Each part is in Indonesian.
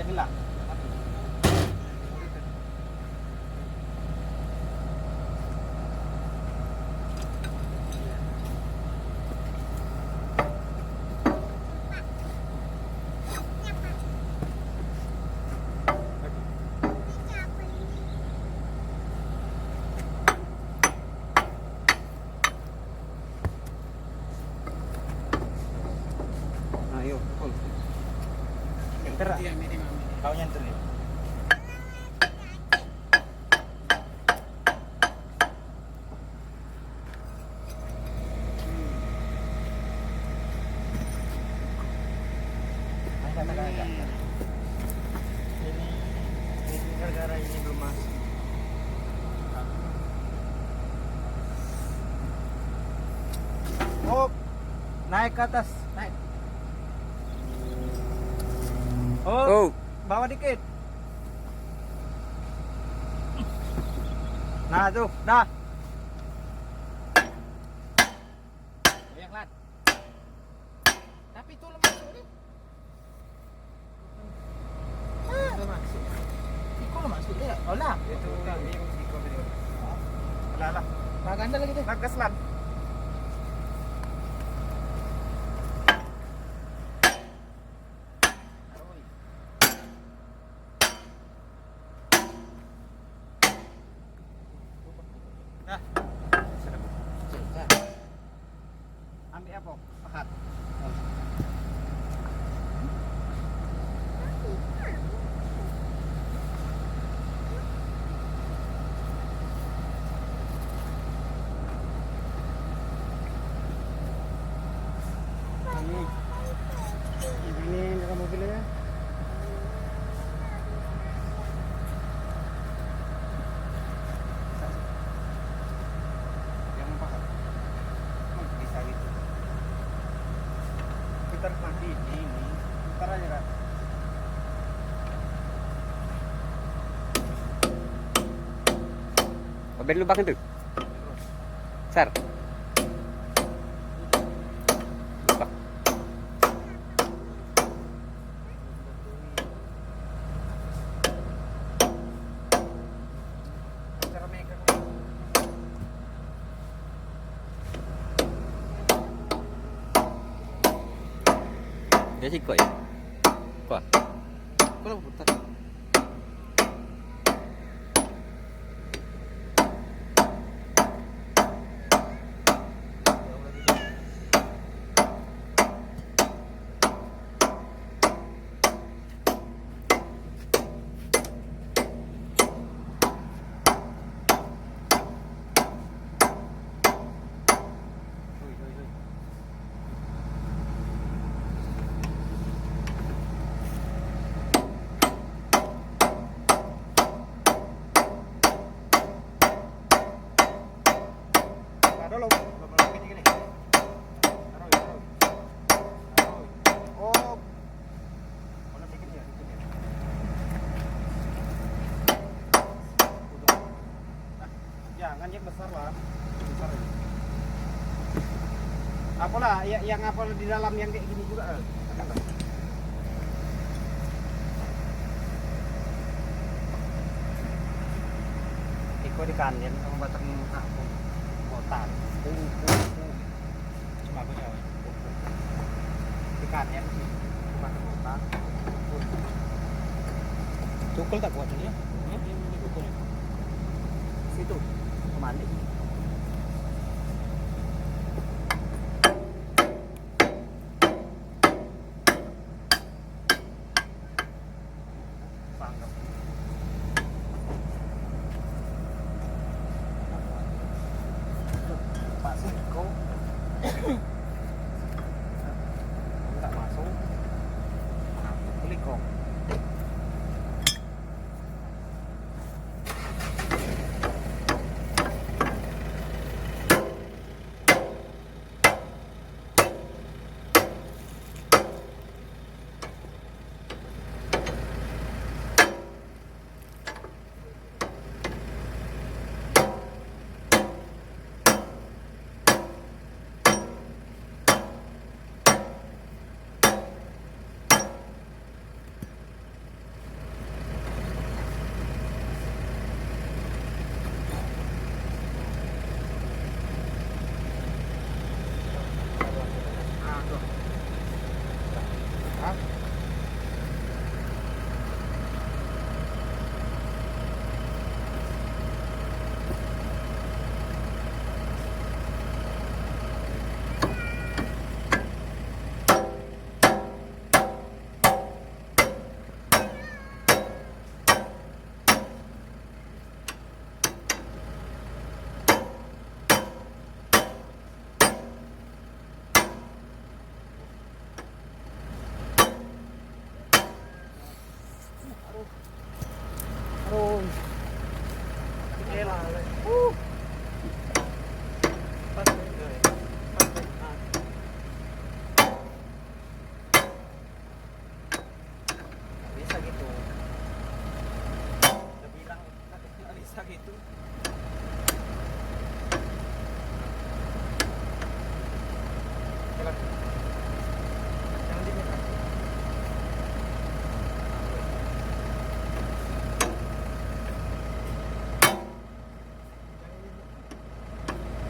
jadilah. Ayo, pukul. Enter. Iya, minimal. Kau nyentuh nih. Ini gara-gara ini belum masuk. Oh, naik ke atas, naik. Oh, bawa dikit. Nah tuh, dah. Goyang, Lat. Tapi itu lemah nih. Itu masuk. Kok masuk dia? Oh lah. Itu kami yang siko video. Lah. Nah, ganda lagi deh. Bagas lan. Dah. Ambil apa? Pakat. Ini dalam mobilnya. Yang pakat. Bisa gitu. Putar nanti ini. Putar aja kan. Mobil lubang itu. Sar. Lubang. Cara mereka. Dia sih kok ya. Kok? Kalau putar. Taruh lo, gini. Taruh. Oh, mana dikit ya. Udah. Nah, jangan yang besar lah. Besar aja. Apalah, yang apa di dalam yang kayak gini juga. Iko di kanan sama batang aku. Kotak. Cuma aku nyawa. Di kanan sih. Batang kotak. Cukul tak kuat dia. Ini cukul. Situ. Kemana? Pangkep. Pak Siko. Enggak masuk. Klik kok. lah. Pasเลยpasเลยbisa gitu. Udah bilang nggak bisa gitu. Coba. Jangan diminta.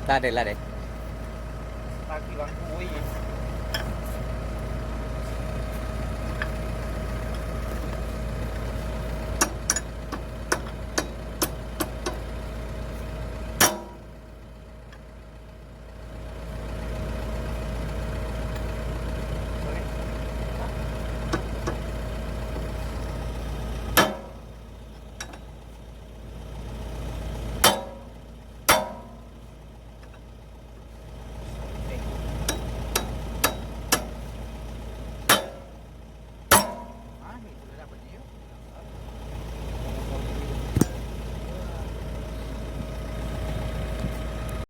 Lah deh, lah deh. Lagi bang, wih.